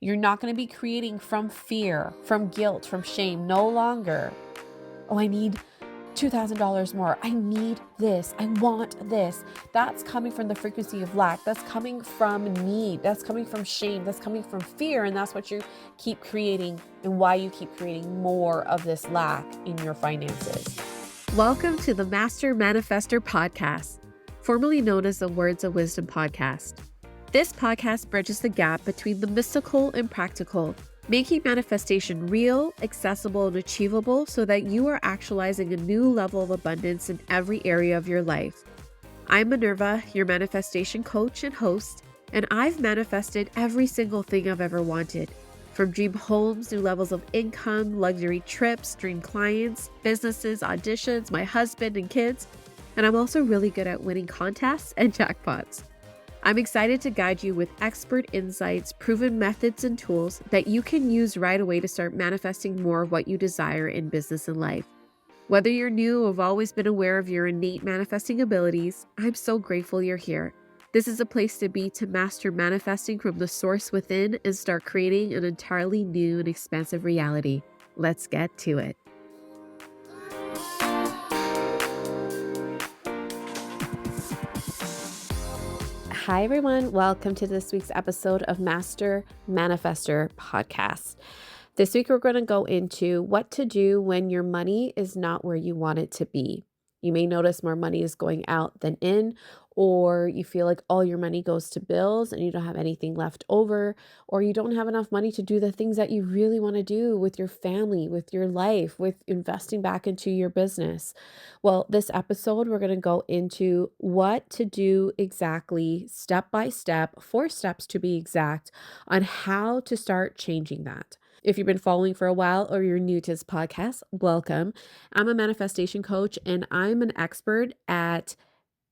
You're not going to be creating from fear, from guilt, from shame. No longer, oh, I need $2,000 more. I need this. I want this. That's coming from the frequency of lack. That's coming from need. That's coming from shame. That's coming from fear. And that's what you keep creating and why you keep creating more of this lack in your finances. Welcome to the Master Manifestor Podcast, formerly known as the Words of Wisdom Podcast. This podcast bridges the gap between the mystical and practical, making manifestation real, accessible, and achievable so that you are actualizing a new level of abundance in every area of your life. I'm Minerva, your manifestation coach and host, and I've manifested every single thing I've ever wanted. From dream homes, new levels of income, luxury trips, dream clients, businesses, auditions, my husband and kids, and I'm also really good at winning contests and jackpots. I'm excited to guide you with expert insights, proven methods, and tools that you can use right away to start manifesting more of what you desire in business and life. Whether you're new or have always been aware of your innate manifesting abilities, I'm so grateful you're here. This is a place to be to master manifesting from the source within and start creating an entirely new and expansive reality. Let's get to it. Hi, everyone. Welcome to this week's episode of Master Manifestor Podcast. This week, we're going to go into what to do when your money is not where you want it to be. You may notice more money is going out than in, or you feel like all your money goes to bills and you don't have anything left over, or you don't have enough money to do the things that you really want to do with your family, with your life, with investing back into your business. Well, this episode, we're going to go into what to do exactly, step by step, 4 steps to be exact, on how to start changing that. If you've been following for a while or you're new to this podcast, welcome. I'm a manifestation coach and I'm an expert at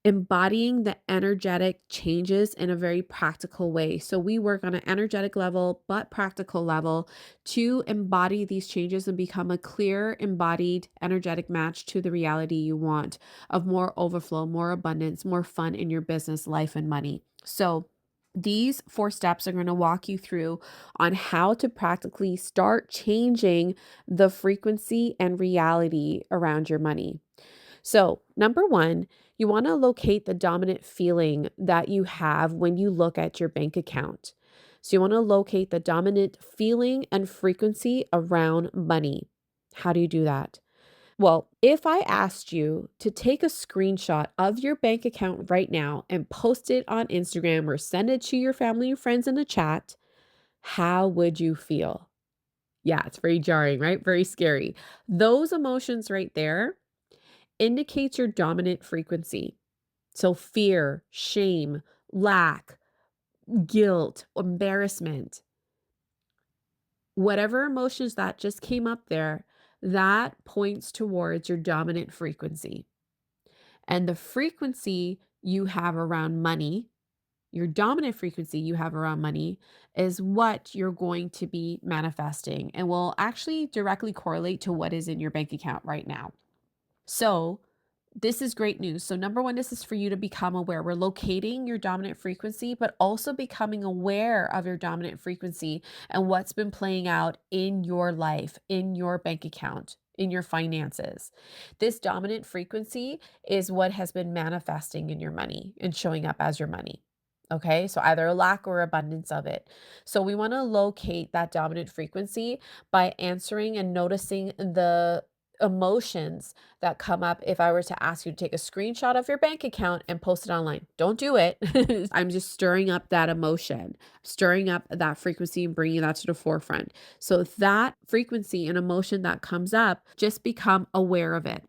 embodying the energetic changes in a very practical way. So we work on an energetic level, but practical level to embody these changes and become a clear, embodied, energetic match to the reality you want of more overflow, more abundance, more fun in your business, life, and money. So these 4 steps are going to walk you through on how to practically start changing the frequency and reality around your money. So, number 1, you want to locate the dominant feeling that you have when you look at your bank account. So, you want to locate the dominant feeling and frequency around money. How do you do that? Well, if I asked you to take a screenshot of your bank account right now and post it on Instagram or send it to your family and friends in the chat, how would you feel? Yeah, it's very jarring, right? Very scary. Those emotions right there indicates your dominant frequency. So fear, shame, lack, guilt, embarrassment, whatever emotions that just came up there, that points towards your dominant frequency. And the frequency you have around money, your dominant frequency you have around money, is what you're going to be manifesting and will actually directly correlate to what is in your bank account right now. So this is great news. So number 1, this is for you to become aware. We're locating your dominant frequency, but also becoming aware of your dominant frequency and what's been playing out in your life, in your bank account, in your finances. This dominant frequency is what has been manifesting in your money and showing up as your money. Okay, so either a lack or abundance of it. So we want to locate that dominant frequency by answering and noticing the emotions that come up if I were to ask you to take a screenshot of your bank account and post it online. Don't do it. I'm just stirring up that emotion, stirring up that frequency and bringing that to the forefront. So that frequency and emotion that comes up, just become aware of it.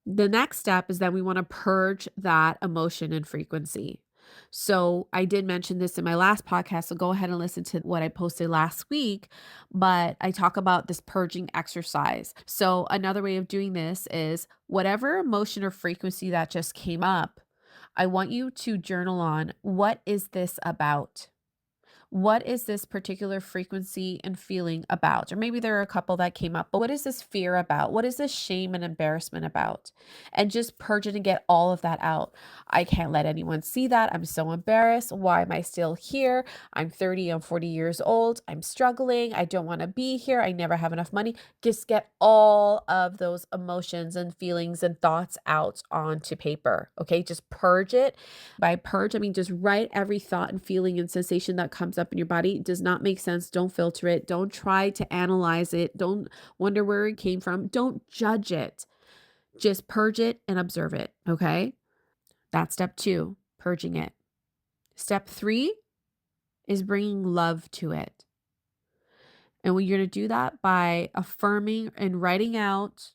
The next step is that we want to purge that emotion and frequency. So I did mention this in my last podcast, so go ahead and listen to what I posted last week, but I talk about this purging exercise. So another way of doing this is whatever emotion or frequency that just came up, I want you to journal on, what is this about? What is this particular frequency and feeling about? Or maybe there are a couple that came up, but what is this fear about? What is this shame and embarrassment about? And just purge it and get all of that out. I can't let anyone see that. I'm so embarrassed. Why am I still here? I'm 30, I'm 40 years old. I'm struggling. I don't want to be here. I never have enough money. Just get all of those emotions and feelings and thoughts out onto paper. Okay. Just purge it. By purge, I mean just write every thought and feeling and sensation that comes up in your body. It does not make sense. Don't filter it. Don't try to analyze it. Don't wonder where it came from. Don't judge it. Just purge it and observe it. Okay. That's step 2, purging it. Step 3 is bringing love to it. And when you're going to do that by affirming and writing out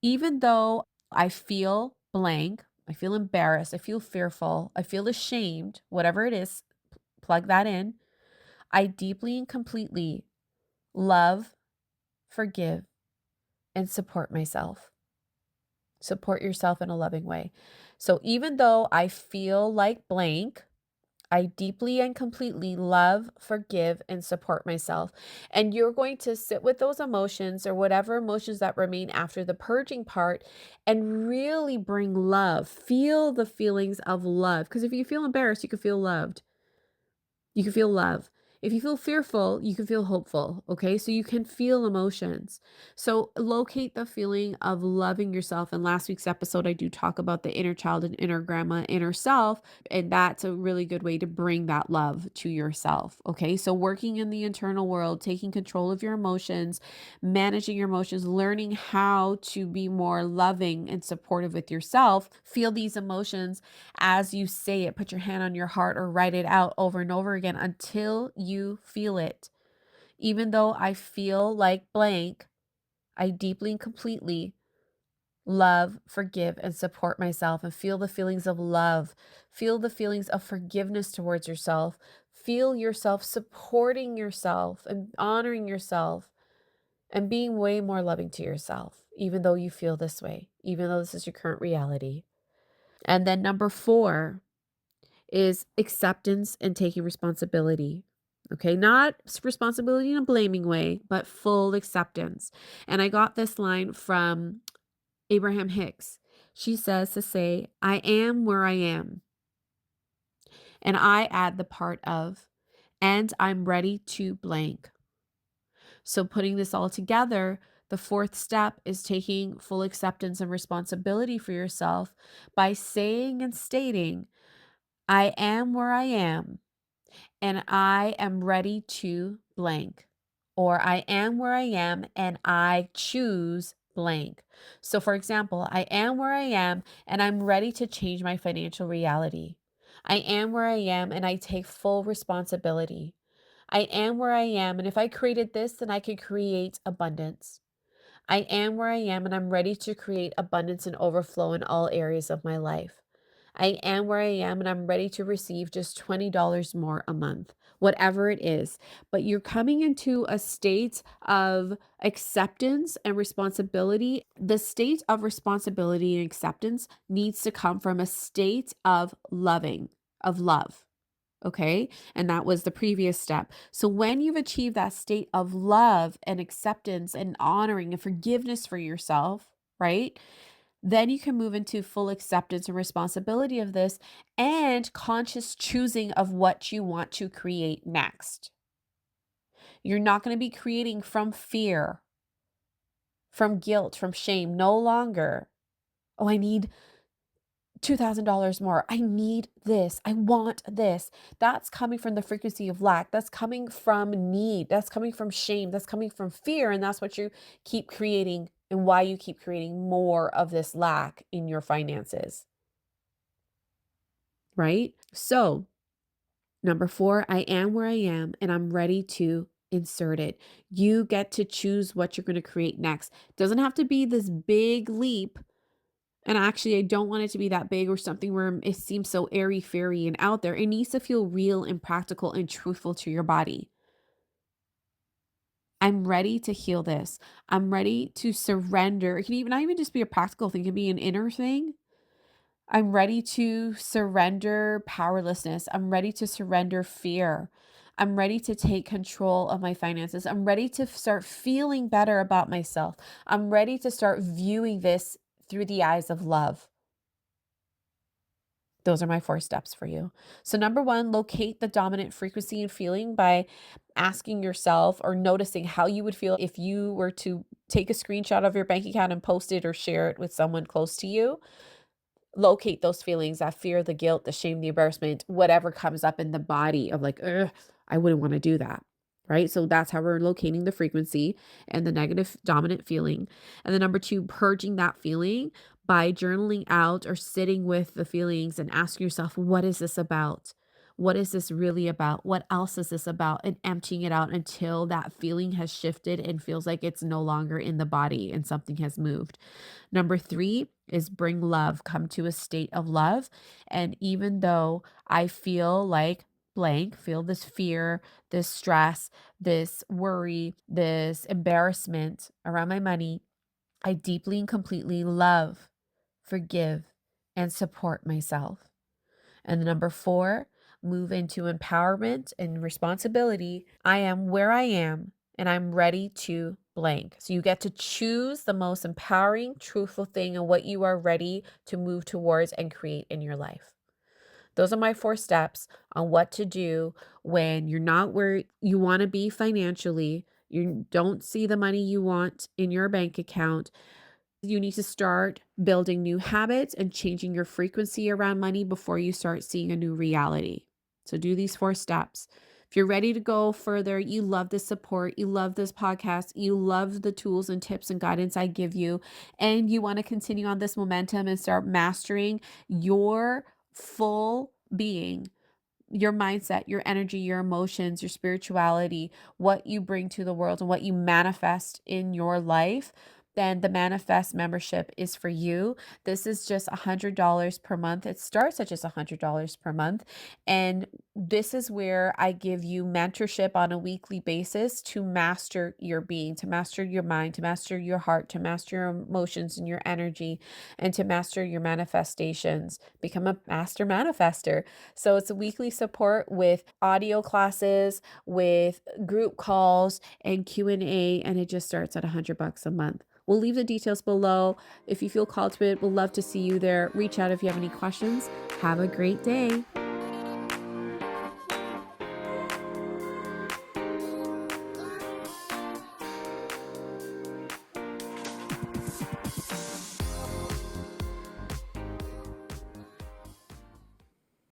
even though I feel blank, I feel embarrassed, I feel fearful, I feel ashamed, whatever it is, plug that in. I deeply and completely love, forgive, and support myself. Support yourself in a loving way. So even though I feel like blank, I deeply and completely love, forgive, and support myself. And you're going to sit with those emotions or whatever emotions that remain after the purging part and really bring love. Feel the feelings of love. Because if you feel embarrassed, you can feel loved. You can feel love. If you feel fearful, you can feel hopeful. Okay. So you can feel emotions. So locate the feeling of loving yourself. In last week's episode, I do talk about the inner child and inner grandma, inner self. And that's a really good way to bring that love to yourself. Okay. So working in the internal world, taking control of your emotions, managing your emotions, learning how to be more loving and supportive with yourself. Feel these emotions as you say it. Put your hand on your heart or write it out over and over again until you feel it. Even though I feel like blank, I deeply and completely love, forgive, and support myself and feel the feelings of love. Feel the feelings of forgiveness towards yourself. Feel yourself supporting yourself and honoring yourself and being way more loving to yourself, even though you feel this way, even though this is your current reality. And then number 4 is acceptance and taking responsibility. Okay, not responsibility in a blaming way, but full acceptance. And I got this line from Abraham Hicks. She says to say, I am where I am. And I add the part of, and I'm ready to blank. So putting this all together, the 4th step is taking full acceptance and responsibility for yourself by saying and stating, I am where I am. And I am ready to blank. Or I am where I am and I choose blank. So, for example, I am where I am and I'm ready to change my financial reality. I am where I am and I take full responsibility. I am where I am, and if I created this, then I could create abundance. I am where I am and I'm ready to create abundance and overflow in all areas of my life. I am where I am and I'm ready to receive just $20 more a month, whatever it is. But you're coming into a state of acceptance and responsibility. The state of responsibility and acceptance needs to come from a state of loving, of love. Okay. And that was the previous step. So when you've achieved that state of love and acceptance and honoring and forgiveness for yourself, right? Then you can move into full acceptance and responsibility of this and conscious choosing of what you want to create next. You're not going to be creating from fear, from guilt, from shame. No longer, oh, I need $2,000 more. I need this. I want this. That's coming from the frequency of lack. That's coming from need. That's coming from shame. That's coming from fear. And that's what you keep creating and why you keep creating more of this lack in your finances. Right? So, number 4, I am where I am and I'm ready to insert it. You get to choose what you're going to create next. It doesn't have to be this big leap. And actually, I don't want it to be that big or something where it seems so airy fairy and out there. It needs to feel real and practical and truthful to your body. I'm ready to heal this. I'm ready to surrender. It can even not even just be a practical thing, it can be an inner thing. I'm ready to surrender powerlessness. I'm ready to surrender fear. I'm ready to take control of my finances. I'm ready to start feeling better about myself. I'm ready to start viewing this through the eyes of love. Those are my 4 steps for you. So, number 1, locate the dominant frequency and feeling by asking yourself or noticing how you would feel if you were to take a screenshot of your bank account and post it or share it with someone close to you. Locate those feelings, that fear, the guilt, the shame, the embarrassment, whatever comes up in the body of like, "Ugh, I wouldn't wanna do that." Right? So that's how we're locating the frequency and the negative dominant feeling. And then number 2, purging that feeling by journaling out or sitting with the feelings and ask yourself, "What is this about? What is this really about? What else is this about?" And emptying it out until that feeling has shifted and feels like it's no longer in the body and something has moved. Number 3 is bring love, come to a state of love. And even though I feel like blank, feel this fear, this stress, this worry, this embarrassment around my money, I deeply and completely love, forgive, and support myself. And number 4, move into empowerment and responsibility. I am where I am and I'm ready to blank. So you get to choose the most empowering, truthful thing and what you are ready to move towards and create in your life. Those are my 4 steps on what to do when you're not where you want to be financially. You don't see the money you want in your bank account. You need to start building new habits and changing your frequency around money before you start seeing a new reality. So, do these 4 steps. If you're ready to go further, you love this support, you love this podcast, you love the tools and tips and guidance I give you, and you want to continue on this momentum and start mastering your full being, your mindset, your energy, your emotions, your spirituality, what you bring to the world and what you manifest in your life, then the Manifest membership is for you. This is just $100 per month. It starts at just $100 per month. And this is where I give you mentorship on a weekly basis to master your being, to master your mind, to master your heart, to master your emotions and your energy, and to master your manifestations. Become a master manifester. So it's a weekly support with audio classes, with group calls and Q&A, and it just starts at $100 a month. We'll leave the details below. If you feel called to it, we'll love to see you there. Reach out if you have any questions. Have a great day.